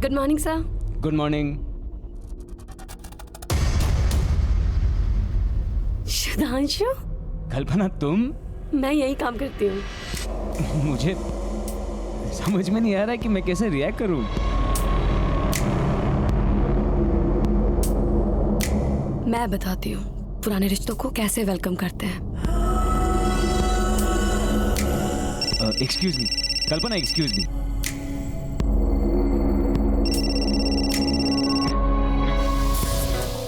Good morning sir. Good morning. Sudhanshu? Kalpana तुम? मैं यही काम करती हूँ। मुझे समझ में नहीं आ रहा कि मैं कैसे रिएक्ट करूं। मैं बताती हूँ पुराने रिश्तों को कैसे वेलकम करते हैं। एक्सक्यूज मी कल्पना, एक्सक्यूज मी।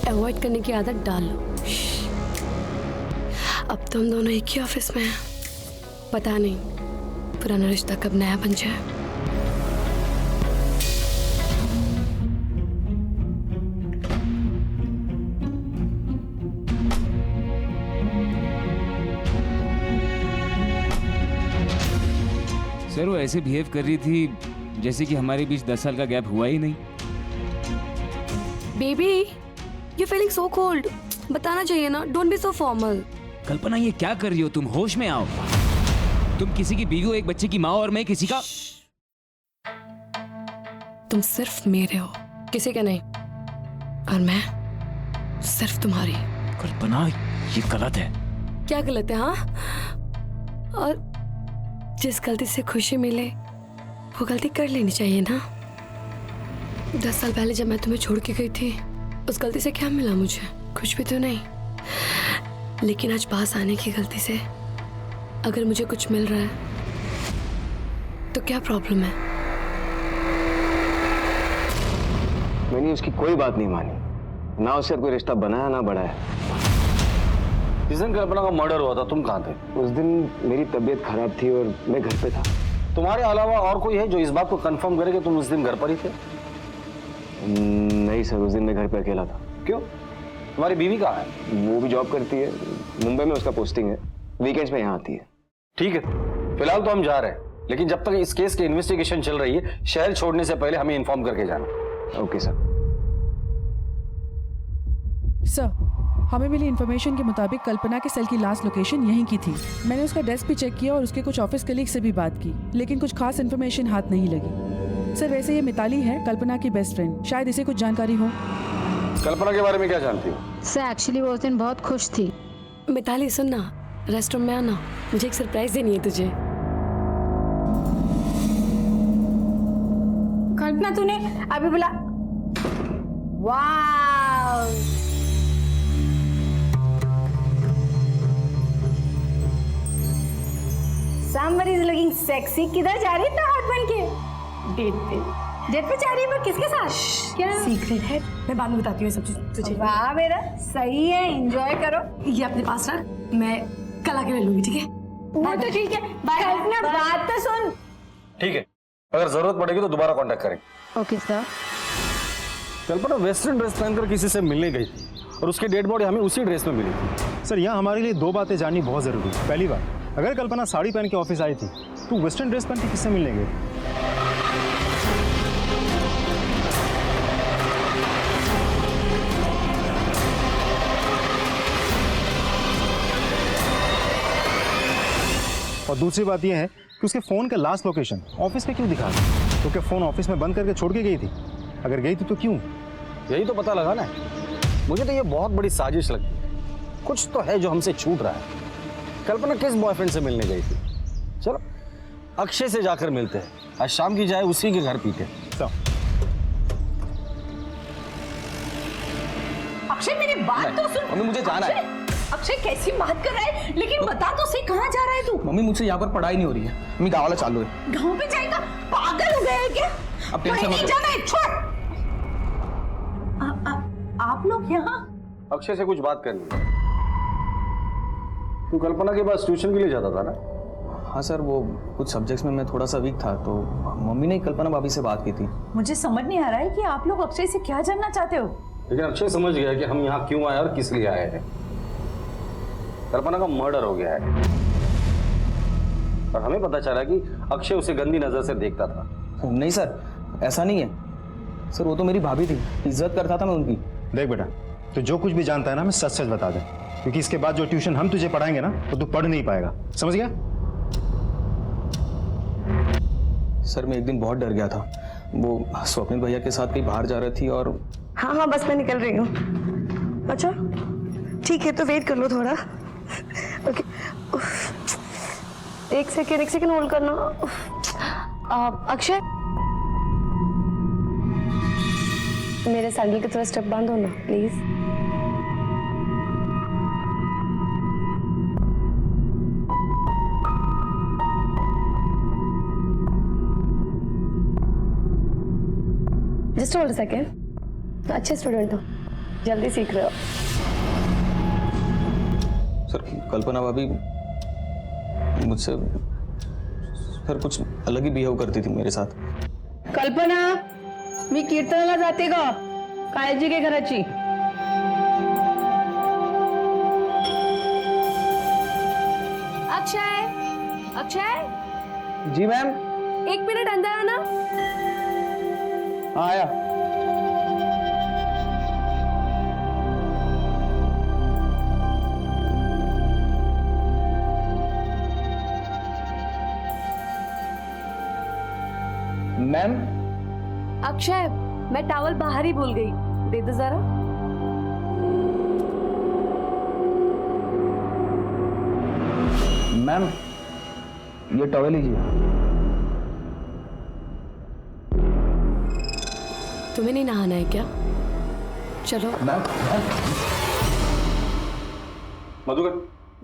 अवॉइड करने की आदत डाल लो। अब तुम दोनों एक ही ऑफिस में हैं। पता नहीं पुराना रिश्ता कब नया बन जाए। सर वो ऐसे बिहेव कर रही थी जैसे कि हमारे बीच 10 साल का गैप हुआ ही नहीं। Baby you feeling so cold. बताना चाहिए ना, डोंट बी सो फॉर्मल। कल्पना ये क्या कर रही हो तुम? होश में आओ। तुम किसी की बीवी हो, एक बच्चे की माँ, और मैं किसी का। तुम सिर्फ मेरे हो, किसी के नहीं। और मैं सिर्फ तुम्हारी। कल्पना ये गलत है। क्या गलत है? हाँ, और जिस गलती से खुशी मिले वो गलती कर लेनी चाहिए ना। 10 साल पहले जब मैं तुम्हें छोड़ के गई थी, उस गलती से क्या मिला मुझे? कुछ भी तो नहीं। लेकिन आज पास आने की गलती से अगर मुझे कुछ मिल रहा है तो क्या प्रॉब्लम है? मैंने उसकी कोई बात नहीं मानी, ना उससे कोई रिश्ता बनाया ना बढ़ाया। जिस दिन कल्पना का मर्डर हुआ था तुम कहाँ थे? उस दिन मेरी तबीयत खराब थी और मैं घर पे था। तुम्हारे अलावा और कोई है जो इस बात को कंफर्म करे कि तुम उस दिन घर पर ही थे? नहीं सर, उस दिन मैं घर पे अकेला था। क्यों? तुम्हारी बीवी कहाँ है? वो भी जॉब करती है, मुंबई में उसका पोस्टिंग है, वीकेंड्स में यहाँ आती है। ठीक है, फिलहाल तो हम जा रहे हैं, लेकिन जब तक इस केस की इन्वेस्टिगेशन चल रही है, शहर छोड़ने से पहले हमें इन्फॉर्म करके जाना। Okay sir. सर, हमें मिली इन्फॉर्मेशन के मुताबिक कल्पना के सेल की लास्ट लोकेशन यहीं की थी। मैंने उसका डेस्क भी चेक किया और उसके कुछ ऑफिस कलीग से भी बात की, लेकिन कुछ खास इन्फॉर्मेशन हाथ नहीं लगी। सर वैसे ये मिताली है, कल्पना की बेस्ट फ्रेंड, शायद इसे कुछ जानकारी हो। कल्पना के बारे में क्या जानती हो? सर एक्चुअली वो उस दिन बहुत खुश थी। मिताली सुन ना, रेस्टोरेंट में आना, मुझे एक सरप्राइज देनी है तुझे। कल्पना तूने अभी बोला वाव। Somebody is looking sexy। किधर जा रही है इतना हॉट बन के? डेट पे। डेट पे जा रही है, पर किसके साथ? क्या सीक्रेट है, मैं बाद में बताती हूँ सब चीज तुझे। वाह मेरा सही है, एंजॉय करो। ये अपने पास रख, मैं कल आके ले लूंगी, ठीक है? वो तो ठीक है, कल्पना बात तो सुन। ठीक है, अगर जरूरत पड़ेगी तो दोबारा कांटेक्ट करेंगे। Okay sir. Kalpana western dress पहनकर किसी से मिलने गई थी और उसकी डेड बॉडी हमें उसी ड्रेस में मिली थी। सर यहाँ हमारे लिए दो बातें जाननी बहुत ज़रूरी है। पहली बात, अगर कल्पना साड़ी पहन के ऑफिस आई थी तो वेस्टर्न ड्रेस पहन के किससे मिलने गई? और दूसरी बात यह है कि उसके फ़ोन का लास्ट लोकेशन ऑफिस पे क्यों दिखा था? तो क्या फ़ोन ऑफिस में बंद करके छोड़ के गई थी? अगर गई थी तो क्यों? यही तो पता लगाना है। मुझे तो ये बहुत बड़ी साजिश लगती है। कुछ तो है जो हमसे छूट रहा है। कल्पना किस बॉयफ्रेंड से मिलने गई थी? चलो अक्षय से जाकर मिलते हैं, आज शाम की चाय उसी के घर पीते हैं। अक्षय मेरी बात तो सुन। मम्मी मुझे जाना है। अक्षय कैसी बात कर रहा है? लेकिन बता तो सही, कहाँ जा रहा है तू? मम्मी मुझसे यहाँ पर पढ़ाई नहीं हो रही है, मम्मी गाँव वाला चालू है। गाँव पे जाएगा? पागल हो गया है क्या? अब टेंशन मत लो। जाना है, छोड़। आप लोग यहाँ? अक्षय से कुछ बात करनी है। तू कल्पना के पास ट्यूशन के लिए जाता था ना? हाँ सर, वो कुछ सब्जेक्ट्स में मैं थोड़ा सा वीक था, तो मम्मी ने कल्पना भाभी से बात की थी। मुझे समझ नहीं आ रहा है कि आप लोग अक्षय से क्या जानना चाहते हो। लेकिन अक्षय समझ गया कि हम यहाँ क्यों आए और किस लिए आए हैं। कल्पना का मर्डर हो गया है और हमें पता चला कि अक्षय उसे गंदी नजर से देखता था। नहीं सर, ऐसा नहीं है सर, वो तो मेरी भाभी थी, इज्जत करता था मैं उनकी। देख बेटा, तो जो कुछ भी जानता है ना, हमें सच सच बता दे, क्योंकि इसके बाद जो ट्यूशन हम तुझे पढ़ाएंगे ना, तो तू पढ़ नहीं पाएगा। समझ गया? सर मैं एक दिन बहुत डर गया था, वो स्वप्निल भैया के साथ कहीं बाहर जा रही थी और हाँ हाँ, बस मैं निकल रही हूँ। अच्छा ठीक है, तो वेट कर लो थोड़ा। ओके, एक सेकेंड होल्ड करना। अक्षय, मेरे सैंडल के थोड़ा स्टेप बांधो ना प्लीज। Just hold second. अच्छे स्टूडेंट हो, जल्दी सीख रहे हो। सर कल्पना भाभी मुझसे सर कुछ अलग ही बिहेव करती थी मेरे साथ। कल्पना, मी कीर्तनाला जाते का काळजी घे घराची। अक्षय, अक्षय जी मैम। 1 मिनट अंदर आना। हाँ आया। मैम अक्षय, मैं टॉवल बाहर ही भूल गई, दे दो जरा। मैम ये टॉवल लीजिए। तुम्हें नहीं नहाना है क्या? चलो। मधुकर,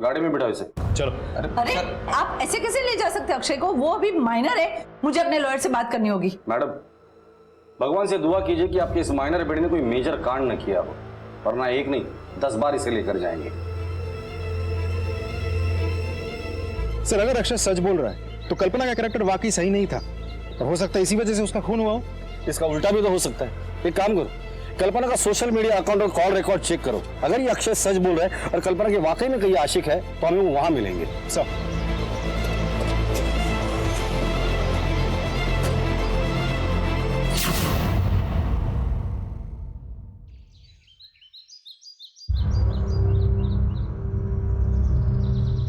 गाड़ी में बिठाओ इसे। चलो। अरे आप ऐसे कैसे ले जा सकते अक्षय को? वो अभी माइनर है, मुझे अपने लॉयर से बात करनी होगी। मैडम, भगवान से दुआ कीजिए कि आपके इस माइनर बेटे ने कोई मेजर कांड न किया हो, वरना एक नहीं 10 बार इसे लेकर जाएंगे। सर अगर अक्षय सच बोल रहा है तो कल्पना का कैरेक्टर वाकई सही नहीं था, और हो सकता है इसी वजह से उसका खून हुआ हो। इसका उल्टा भी तो हो सकता है। एक काम करो, कल्पना का सोशल मीडिया अकाउंट और कॉल रिकॉर्ड चेक करो। अगर ये अक्षय सच बोल रहा है और कल्पना के वाकई में कहीं आशिक है तो हमें वो वहां मिलेंगे। सब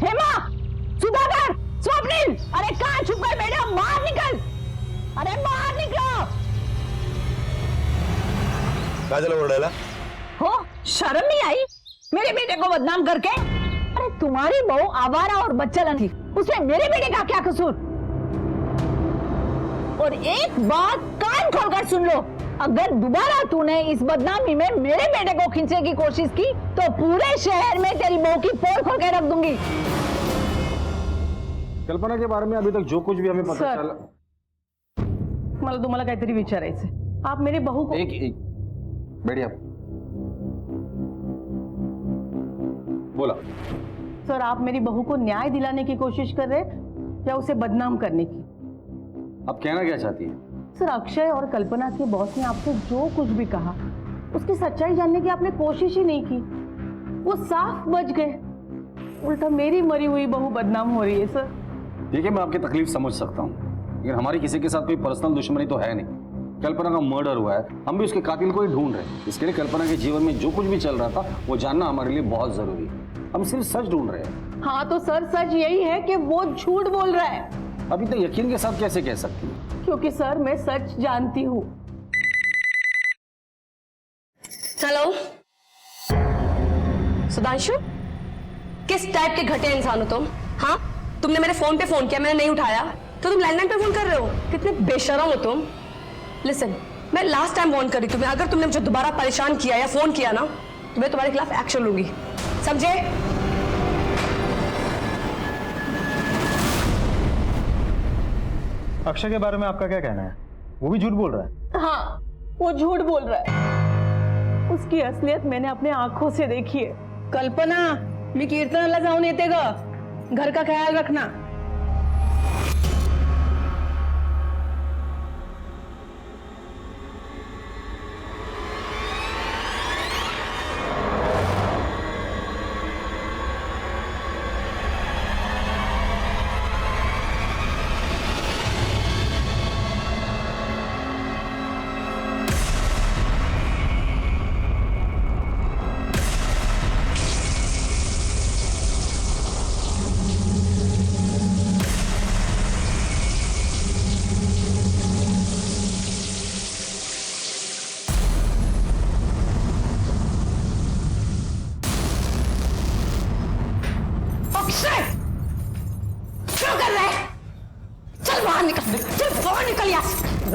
हेमा, सुधाकर, स्वप्निल, अरे कहाँ छुप गए बेटा? बाहर निकल, अरे बाहर निकलो। हो शर्म नहीं आई मेरे बेटे को बदनाम करके? अरे तुम्हारी बहू आवारा और बच्चलन थी, उसमें मेरे बेटे का क्या कसूर? और एक बात कान खोलकर सुन लो, अगर दोबारा तूने इस बदनामी में मेरे बेटे को खींचने की कोशिश की तो पूरे शहर में तेरी बहू की पोल खोल के रख दूंगी। कल्पना के बारे में अभी तक जो कुछ भी हमें पता चला। मला तुम्हाला काहीतरी विचारायचं। आप मेरे बहू को एक बढ़िया बोला। सर, आप मेरी बहू को न्याय दिलाने की कोशिश कर रहे या उसे बदनाम करने की? आप कहना क्या चाहती है? सर, अक्षय और कल्पना के बॉस ने आपसे जो कुछ भी कहा उसकी सच्चाई जानने की आपने कोशिश ही नहीं की। वो साफ बच गए, उल्टा मेरी मरी हुई बहू बदनाम हो रही है। सर ठीक है, मैं आपकी तकलीफ समझ सकता हूँ, लेकिन हमारी किसी के साथ कोई पर्सनल दुश्मनी तो है नहीं। कल्पना का मर्डर हुआ है, हम भी उसके कातिल को ही ढूंढ रहे हैं। इसके लिए कल्पना के जीवन में जो कुछ भी चल रहा था वो जानना हमारे लिए बहुत जरूरी है। हम सिर्फ सच ढूंढ रहे हैं। हाँ तो सर, सच यही है कि वो झूठ बोल रहा है। अभी तो यकीन के साथ कैसे कह सकती है? क्योंकि सर मैं सच जानती हूँ। हेलो सुधांशु, किस टाइप के घटिया इंसान हो तुम? हाँ, तुमने मेरे फोन पे फोन किया, मैंने नहीं उठाया तो तुम लैंडलाइन पे फोन कर रहे हो। कितने बेशरम हो तुम। लिसन, मैं लास्ट टाइम वार्न करी तुम्हें, अगर तुमने मुझे दोबारा परेशान किया या फोन किया ना तो मैं तुम्हारे खिलाफ एक्शन लूंगी, समझे? अक्षय के बारे में आपका क्या कहना है? वो भी झूठ बोल रहा है? हाँ, वो झूठ बोल रहा है। उसकी असलियत मैंने अपने आंखों से देखी है। कल्पना, मी कीर्तनाला जाऊन येते ग, घर का ख्याल रखना।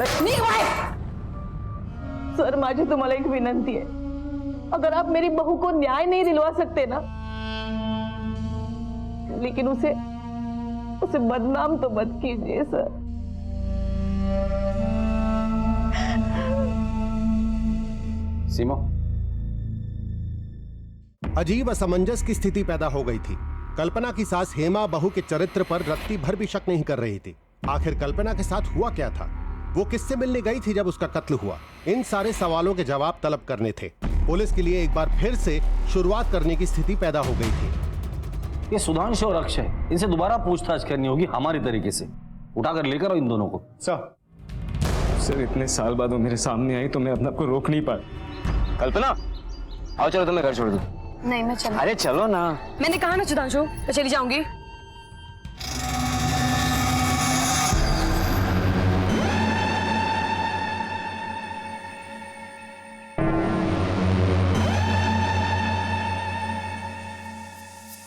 निघ बाहेर. सर, माझी तुम्हाला एक विनंती आहे. अगर आप मेरी बहू को न्याय नहीं दिलवा सकते ना, लेकिन उसे बदनाम तो मत कीजिए सर. सीमा, अजीब असमंजस की स्थिति पैदा हो गई थी. कल्पना की सास हेमा बहू के चरित्र पर रत्ती भर भी शक नहीं कर रही थी. आखिर कल्पना के साथ हुआ क्या था? वो किससे मिलने गई थी जब उसका कत्ल हुआ? इन सारे सवालों के जवाब तलब करने थे. पुलिस के लिए एक बार फिर से शुरुआत करने की स्थिति पैदा हो गई थी. ये सुधांशु और अक्षय, इनसे दोबारा पूछताछ करनी होगी हमारी तरीके से. उठाकर लेकर आओ इन दोनों को. सर इतने साल बाद वो मेरे सामने आई तो मैं अपने आप को रोक नहीं पाया. कल्पना, आओ चलो तुम्हें घर छोड़ दूं. नहीं, मैं चल. अरे चलो ना. मैंने कहा ना सुधांशु, मैं चली जाऊंगी.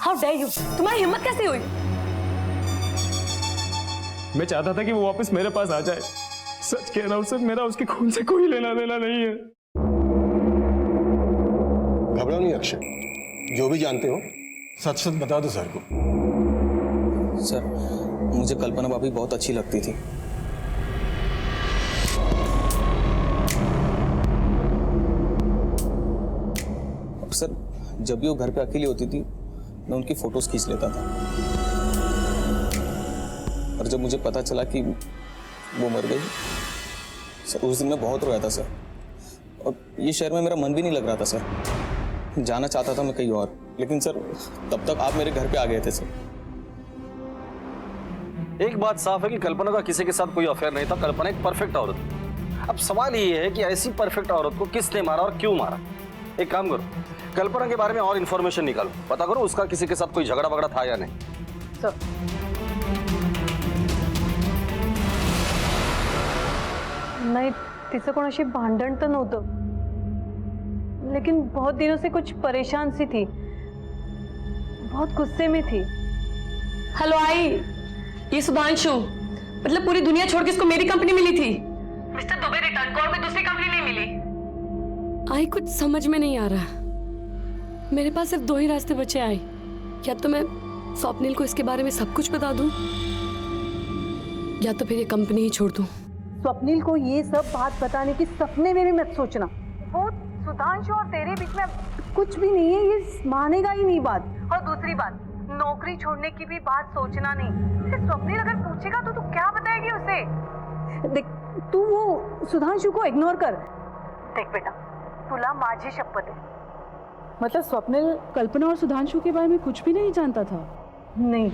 How dare you! तुम्हारी हिम्मत कैसे हुई? मैं चाहता था कि वो वापस मेरे पास आ जाए. सच कह रहा हूँ सर, मेरा उसके खून से कोई लेना देना नहीं है. घबराओ नहीं अक्षय, जो भी जानते हो सच सच बता दो सर को. सर, मुझे कल्पना भाभी बहुत अच्छी लगती थी. अब सर, जब भी वो घर पे अकेली होती थी मैं उनकी फोटोज खींच लेता था. और जब मुझे पता चला कि वो मर गई सर, उस दिन मैं बहुत रोया था सर. और ये शहर में मेरा मन भी नहीं लग रहा था सर. जाना चाहता था मैं कहीं और, लेकिन सर तब तक आप मेरे घर पे आ गए थे सर. एक बात साफ है कि कल्पना का किसी के साथ कोई अफेयर नहीं था. कल्पना एक परफेक्ट औरत थी. अब सवाल ये है कि ऐसी परफेक्ट औरत को किसने मारा और क्यों मारा. एक काम करो, कल्पना के बारे में और इंफॉर्मेशन निकालो, पता करो उसका किसी के साथ कोई झगड़ा वगड़ा था या नहीं. सर, नाही, तिचं कोणाशी भांडण तर नव्हतं, लेकिन बहुत दिनों से कुछ परेशान सी थी, बहुत गुस्से में थी. हेलो आई, ये सुधांशु. मतलब पूरी दुनिया छोड़ के इसको मेरी कंपनी मिली थी. मिस्टर दुबे रिटर्न कॉल में दूसरी कंपनी नहीं मिली. आई, कुछ समझ में नहीं आ रहा. मेरे पास सिर्फ दो ही रास्ते बचे. आई, या तो मैं स्वप्निल को इसके बारे में सब कुछ बता दूं, या तो फिर ये कंपनी ही छोड़ दूं. स्वप्निल को ये सब बात बताने की सपने में भी मत सोचना. वो सुधांशु और तेरे बीच में कुछ भी नहीं है, ये मानेगा ही नहीं बात. और दूसरी बात, नौकरी छोड़ने की भी बात सोचना नहीं. स्वप्निल अगर पूछेगा तो तू क्या बताएगी उसे? देख, तू वो सुधांशु को इग्नोर कर. देख बेटा, तुला माझी शपथ है. मतलब स्वप्निल कल्पना और सुधांशु के बारे में कुछ भी नहीं जानता था? नहीं,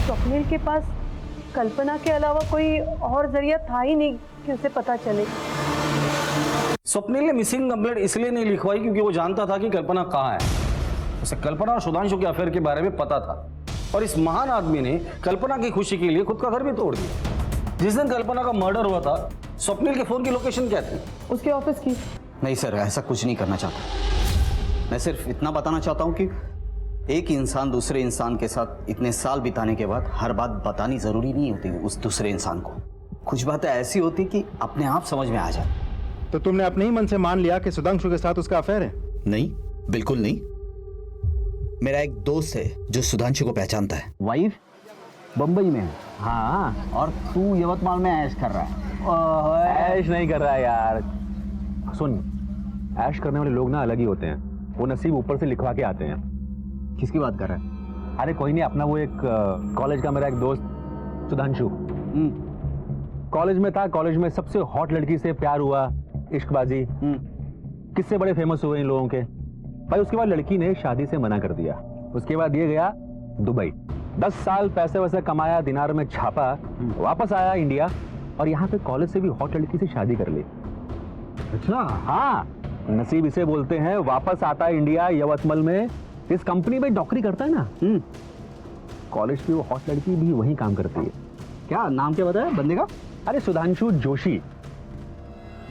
स्वप्निल के पास कल्पना के अलावा कोई और जरिया था ही नहीं कि उसे पता चले. स्वप्निल ने मिसिंग कंप्लेंट इसलिए नहीं लिखवाई क्योंकि वो जानता था कि कल्पना कहाँ है. उसे कल्पना और सुधांशु के अफेयर के बारे में पता था. और इस महान आदमी ने कल्पना की खुशी के लिए खुद का घर भी तोड़ दिया. जिस दिन कल्पना का मर्डर हुआ था, स्वप्निल के फोन की लोकेशन क्या थी? उसके ऑफिस की. नहीं सर, ऐसा कुछ नहीं करना चाहता. मैं सिर्फ इतना बताना चाहता हूँ कि एक इंसान दूसरे इंसान के साथ इतने साल बिताने के बाद हर बात बतानी जरूरी नहीं होती उस दूसरे इंसान को. कुछ बातें ऐसी होती कि अपने आप समझ में आ जाए. तो तुमने अपने ही मन से मान लिया कि सुधांशु के साथ उसका अफेयर है? नहीं, बिल्कुल नहीं. मेरा एक दोस्त है जो सुधांशु को पहचानता है. वाइफ बंबई में है. हाँ, और तू यवतमाल में ऐश कर रहा है. ऐश नहीं कर रहा है यार. सुन, ऐश करने वाले लोग ना अलग ही होते हैं. वो नसीब ऊपर से लिखवा के आते हैं. किसकी बात कर रहा है? अरे कोई नहीं, अपना वो एक कॉलेज का मेरा एक दोस्त सुधांशु कॉलेज में था. कॉलेज में सबसे हॉट लड़की से प्यार हुआ, इश्कबाजी, किससे बड़े फेमस हुए इन लोगों के भाई. उसके बाद लड़की ने शादी से मना कर दिया. उसके बाद ये गया दुबई. 10 साल पैसे वैसे कमाया, दिनार में छापा, वापस आया इंडिया और यहाँ पे कॉलेज से भी हॉट लड़की से शादी कर ली. अच्छा. हाँ, नसीब इसे बोलते हैं. वापस आता है इंडिया, यवतमाल में इस कंपनी में नौकरी करता है ना. कॉलेज की वो हॉट लड़की भी वहीं काम करती है. क्या नाम क्या बताया बंदे का? अरे सुधांशु जोशी.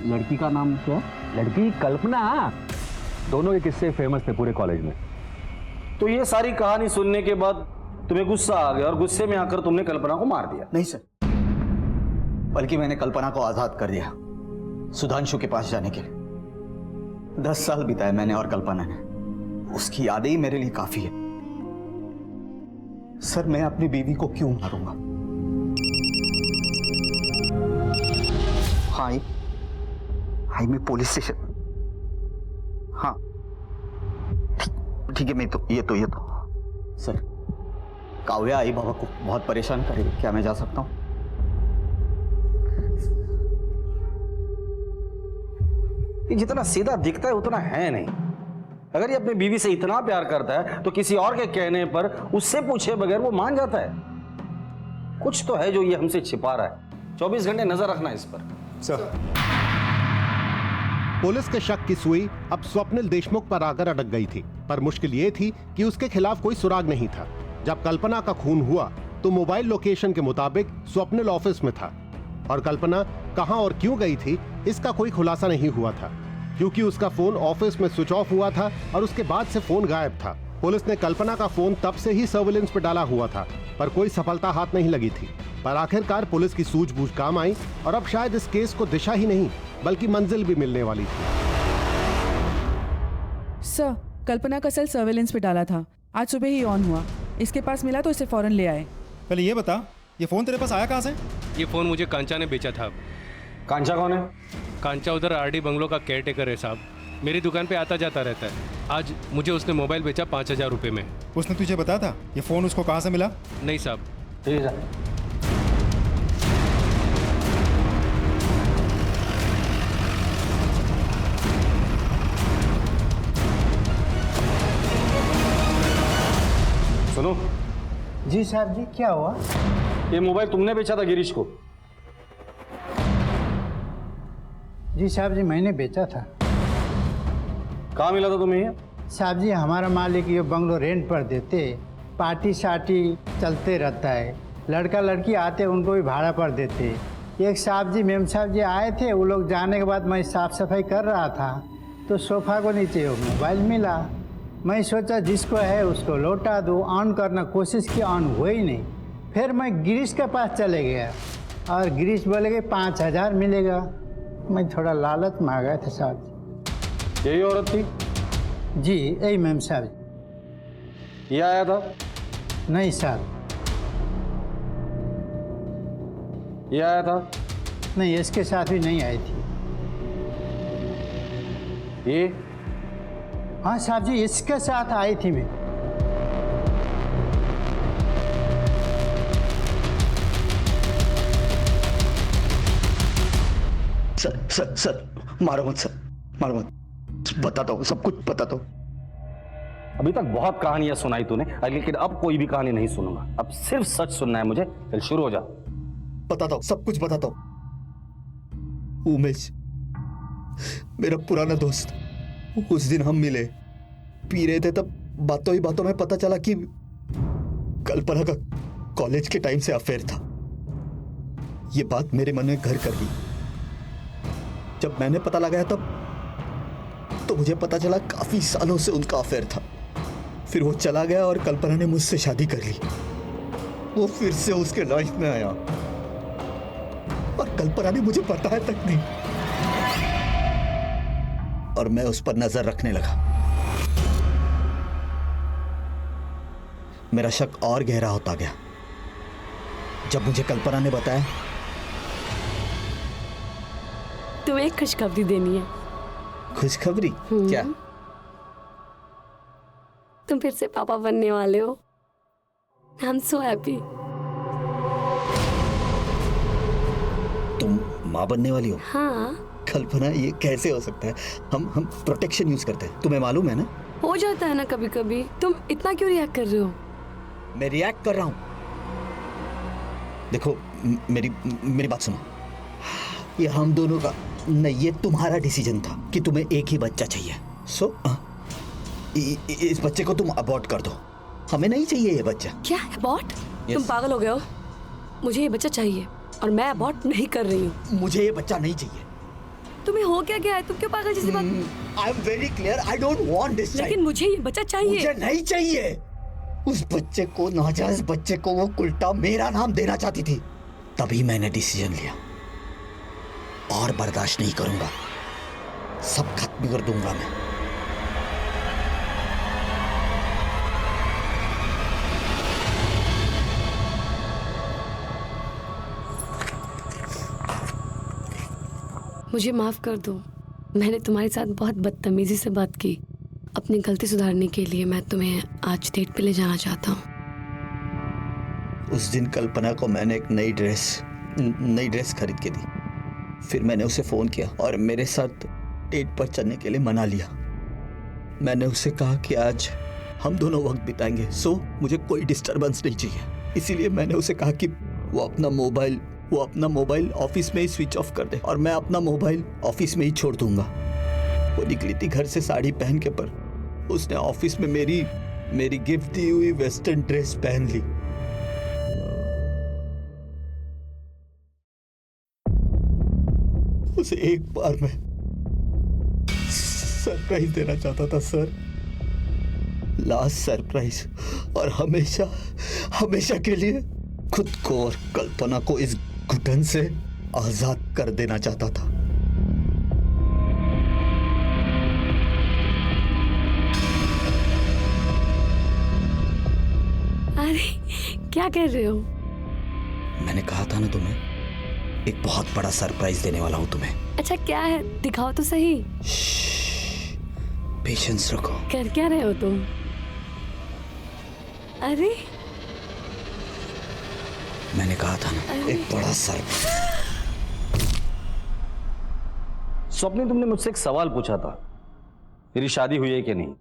लड़की का नाम क्या? लड़की कल्पना. दोनों के किस्से फेमस थे पूरे कॉलेज में. तो ये सारी कहानी सुनने के बाद तुम्हें गुस्सा आ गया और गुस्से में आकर तुमने कल्पना को मार दिया? नहीं सर, बल्कि मैंने कल्पना को आजाद कर दिया सुधांशु के पास जाने के लिए। 10 साल बिताए मैंने और कल्पना ने, उसकी यादें ही मेरे लिए काफी है। सर, मैं अपनी बीवी को क्यों मारूंगा? हाय हाय, मैं पुलिस स्टेशन। हाँ ठीक है, मैं तो ये तो सर, काव्या आई बाबा को बहुत परेशान करेगी, क्या मैं जा सकता हूं? ये जितना सीधा दिखता है उतना है नहीं। अगर ये अपनी बीवी से इतना प्यार करता है तो किसी और के कहने पर उससे पूछे बगैर वो मान जाता है। कुछ तो है जो ये हमसे छिपा रहा है। 24 घंटे नजर रखना इस पर। सर, पुलिस के शक की सुई अब स्वप्निल देशमुख पर आकर अटक गई थी, पर मुश्किल ये थी कि उसके खिलाफ कोई सुराग नहीं था। जब कल्पना का खून हुआ तो मोबाइल लोकेशन के मुताबिक स्वप्निल ऑफिस में था और कल्पना कहां और क्यों गई थी इसका कोई खुलासा नहीं हुआ था, क्योंकि उसका फोन ऑफिस में स्विच ऑफ हुआ था और उसके बाद से फोन गायब था। पुलिस ने कल्पना का फोन तब से ही सर्विलेंस पर डाला हुआ था, पर कोई सफलता हाथ नहीं लगी थी। पर आखिरकार पुलिस की सूझबूझ काम आई और अब शायद इस केस को दिशा ही नहीं बल्कि मंजिल भी मिलने वाली थी। सर, कल्पना का सेल सर्वेलेंस पे डाला था, आज सुबह ही ऑन हुआ। इसके पास मिला तो इसे फौरन ले आए। पहले ये बता, ये फोन तेरे पास आया कहाँ से? ये फ़ोन मुझे कांचा ने बेचा था। कांचा कौन है? कांचा उधर आरडी बंगलो का केयर टेकर है साहब, मेरी दुकान पे आता जाता रहता है। आज मुझे उसने मोबाइल बेचा 5000 रुपये में। उसने तुझे बताया था ये फोन उसको कहाँ से मिला? नहीं साहब। ठीक है। सुनो। जी साहब जी, क्या हुआ? ये मोबाइल तुमने बेचा था गिरीश को? जी साहब जी, मैंने बेचा था। कहाँ मिला था तुम्हें ये? साहब जी, हमारा मालिक ये बंगलो रेंट पर देते, पार्टी शार्टी चलते रहता है, लड़का लड़की आते उनको भी भाड़ा पर देते। एक साहब जी मेम साहब जी आए थे, वो लोग जाने के बाद मैं साफ़ सफाई कर रहा था तो सोफ़ा को नीचे वो मोबाइल मिला। मैं सोचा जिसको है उसको लौटा दूँ, ऑन करना कोशिश की, ऑन हुआ ही नहीं। फिर मैं गिरीश के पास चले गया और गिरीश बोले कि 5000 मिलेगा। मैं थोड़ा लालच में आ गया था साहब जी। यही औरत थी? जी यही मैम साहब जी। ये आया था? नहीं साहब। ये आया था? नहीं, इसके साथ भी नहीं आई थी। ये? हाँ साहब जी, इसके साथ आई थी मैं। सर मारो मत सर, मारो मत, बताता हूँ, सब कुछ बताता हूँ। अभी तक बहुत कहानियां सुनाई तूने, लेकिन अब कोई भी कहानी नहीं सुनूंगा। अब सिर्फ सच सुनना है मुझे। चल शुरू हो जा। बताता हूँ, सब कुछ बताता हूँ। उमेश मेरा पुराना दोस्त, उस दिन हम मिले, पी रहे थे, तब बातों ही बातों में पता चला कि कल्पना का कॉलेज के टाइम से अफेयर था। ये बात मेरे मन में घर कर गई। जब मैंने पता लगाया तब तो मुझे पता चला काफी सालों से उनका अफेयर था। फिर वो चला गया और कल्पना ने मुझसे शादी कर ली। वो फिर से उसके लाइफ में आया और कल्पना ने मुझे बताया तक नहीं, और मैं उस पर नजर रखने लगा। मेरा शक और गहरा होता गया जब मुझे कल्पना ने बताया। तुम्हें एक खुशखबरी देनी है। खुशखबरी? क्या? तुम फिर से पापा बनने वाले हो। I am so happy. तुम माँ बनने वाली हो? हाँ। कल्पना, ये कैसे हो सकता है? हम प्रोटेक्शन यूज करते हैं, तुम्हें मालूम है ना? हो जाता है ना कभी कभी। तुम इतना क्यों रिएक्ट कर रहे हो? मैं रिएक्ट कर रहा हूं? देखो मेरी बात सुनो। ये हम दोनों का नहीं, ये तुम्हारा डिसीजन था कि तुम्हें एक ही बच्चा चाहिए। सो इस बच्चे को तुम अबॉर्ट कर दो। हमें नहीं चाहिए ये बच्चा। क्या अबॉर्ट? तुम पागल हो गए हो? मुझे ये बच्चा चाहिए और मैं अबॉर्ट नहीं कर रही हूँ। मुझे ये बच्चा नहीं चाहिए। तुम्हें हो क्या गया है? तुम क्यों पागल जैसी बात? I am very clear, I don't want this child. लेकिन मुझे ये बच्चा चाहिए। मुझे नहीं चाहिए। उस बच्चे को, नाजायज बच्चे को वो उल्टा मेरा नाम देना चाहती थी। तभी मैंने डिसीजन लिया और बर्दाश्त नहीं करूंगा, सब खत्म कर दूंगा मैं। मुझे माफ कर दो, मैंने तुम्हारे साथ बहुत बदतमीजी से बात की। अपनी गलती सुधारने के लिए मैं तुम्हें आज डेट पे ले जाना चाहता हूँ। उस दिन कल्पना को मैंने एक नई ड्रेस खरीद के दी। फिर मैंने उसे फोन किया और मेरे साथ डेट पर चलने के लिए मना लिया। मैंने उसे कहा कि आज हम दोनों वक्त बिताएंगे, सो मुझे कोई डिस्टरबेंस नहीं चाहिए। इसीलिए मैंने उसे कहा कि वो अपना मोबाइल ऑफिस में ही स्विच ऑफ कर दे और मैं अपना मोबाइल ऑफिस में ही छोड़ दूंगा। वो निकली थी घर से साड़ी पहन के, पर उसने ऑफिस में मेरी गिफ्ट दी हुई वेस्टर्न ड्रेस पहन ली। उसे एक बार मैं सरप्राइज देना चाहता था सर, लास्ट सरप्राइज, और हमेशा के लिए खुद को और कल्पना को इस घुटन से आजाद कर देना चाहता था। अरे क्या कर रहे हो? मैंने कहा था ना तुम्हें, एक बहुत बड़ा सरप्राइज देने वाला हूं तुम्हें। अच्छा क्या है, दिखाओ तो सही। पेशेंस रखो। कर क्या रहे हो तुम? अरे मैंने कहा था ना, एक बड़ा सरप्राइज। स्वप्नी, तुमने मुझसे एक सवाल पूछा था, मेरी शादी हुई है कि नहीं?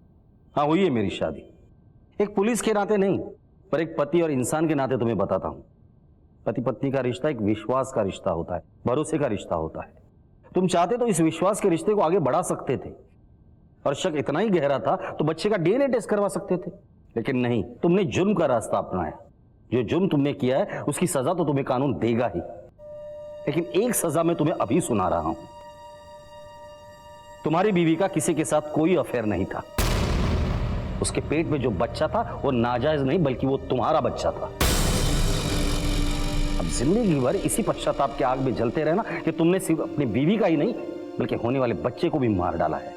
हाँ, हुई है मेरी शादी। एक पुलिस के नाते नहीं, पर एक पति और इंसान के नाते तुम्हें बताता हूं। पति पत्नी का रिश्ता एक विश्वास का रिश्ता होता है, भरोसे का रिश्ता होता है। तुम चाहते तो इस विश्वास के रिश्ते को आगे बढ़ा सकते थे, और शक इतना ही गहरा था तो बच्चे का डीएनए टेस्ट करवा सकते थे, लेकिन नहीं, तुमने जुर्म का रास्ता अपनाया। जो जुर्म तुमने किया है उसकी सजा तो तुम्हें कानून देगा ही, लेकिन एक सजा मैं तुम्हें अभी सुना रहा हूं। तुम्हारी बीवी का किसी के साथ कोई अफेयर नहीं था। उसके पेट में जो बच्चा था वो नाजायज नहीं, बल्कि वो तुम्हारा बच्चा था। अब जिंदगी भर इसी पश्चाताप के आग में जलते रहना कि तुमने सिर्फ अपनी बीवी का ही नहीं, बल्कि होने वाले बच्चे को भी मार डाला है।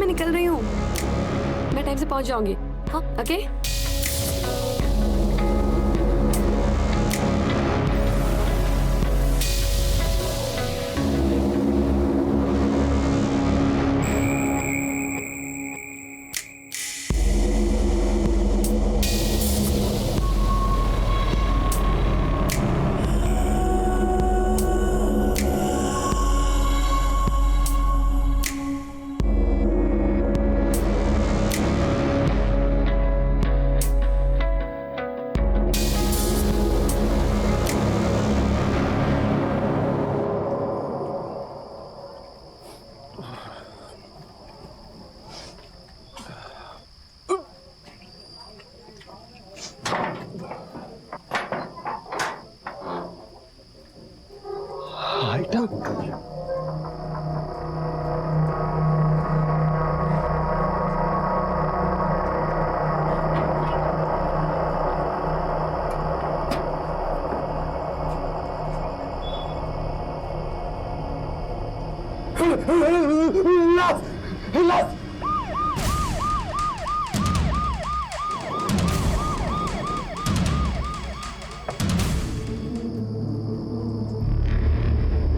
निकल रही हूँ, मैं टाइम से पहुंच जाऊंगी। हाँ, ओके।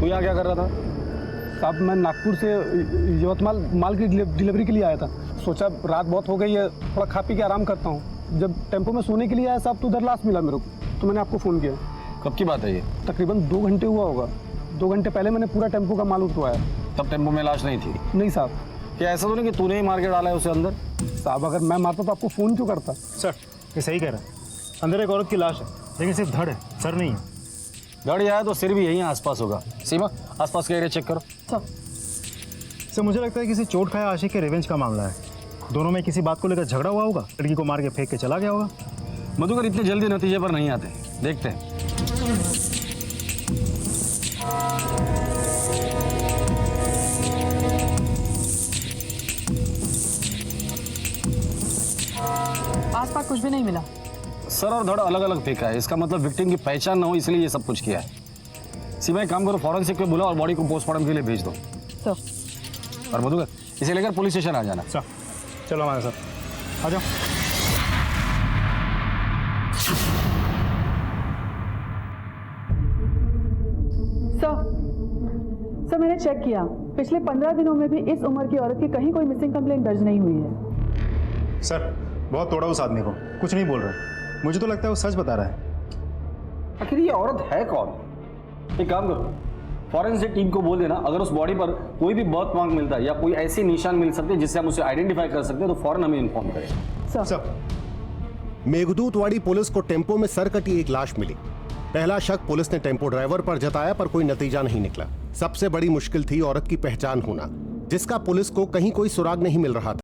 तू यहाँ क्या कर रहा था? साहब मैं नागपुर से यवतमाल माल की डिलीवरी के लिए आया था। सोचा रात बहुत हो गई है, थोड़ा खा पी के आराम करता हूँ। जब टेम्पो में सोने के लिए आया साहब तो उधर लाश मिला मेरे को, तो मैंने आपको फ़ोन किया। कब की बात है ये? तकरीबन 2 घंटे हुआ होगा। 2 घंटे पहले मैंने पूरा टेम्पो का माल उठवाया। तब टेम्पो में लाश नहीं थी? नहीं साहब। क्या ऐसा तो नहीं कि तूने ही मार के डाला है उसे अंदर? साहब अगर मैं मारता तो आपको फ़ोन क्यों करता? सर ये सही कह रहा है, अंदर एक औरत की लाश है, लेकिन सिर्फ धड़ है, सर नहीं है। धड़ आया तो सिर भी यहीं आसपास होगा। सीमा, आसपास का एरिया चेक करो। सर मुझे लगता है किसी चोट खाया आशिक के रिवेंज का मामला है। दोनों में किसी बात को लेकर झगड़ा हुआ होगा, लड़की को मार के फेंक के चला गया होगा। मधुकर इतने जल्दी नतीजे पर नहीं आते, देखते हैं। आसपास कुछ भी नहीं मिला। सर और धड़ अलग अलग फेंका है, इसका मतलब विक्टिम की पहचान ना हो इसलिए ये सब कुछ किया है। सीमा एक काम करो, फॉरेंसिक पे बुलाओ और बॉडी को पोस्टमार्टम के लिए भेज दो। सर। और मधुकर इसे लेकर पुलिस स्टेशन आ जाना। सर चलो हमारे साथ आ जाओ। सर मैंने चेक किया, पिछले 15 दिनों में भी इस उम्र की औरत की कहीं कोई मिसिंग कंप्लेंट दर्ज नहीं हुई है। सर बहुत तोड़ा उस आदमी को, कुछ नहीं बोल रहा। मुझे तो लगता है वो सच बता रहा है। आखिर ये औरत है कौन? एक काम करो, फॉरेंसिक टीम को बोल देना अगर उस बॉडी पर कोई भी बर्थ मार्क मिलता है या कोई ऐसी निशान मिल सकते हैं जिससे हम उसे आइडेंटिफाई कर सकते हैं तो फौरन हमें इन्फॉर्म करें। सर मेघदूतवाड़ी पुलिस को टेम्पो में सर कटी एक लाश मिली। पहला शक पुलिस ने टेम्पो ड्राइवर पर जताया, पर कोई नतीजा नहीं निकला। सबसे बड़ी मुश्किल थी औरत की पहचान होना, जिसका पुलिस को कहीं कोई सुराग नहीं मिल रहा था।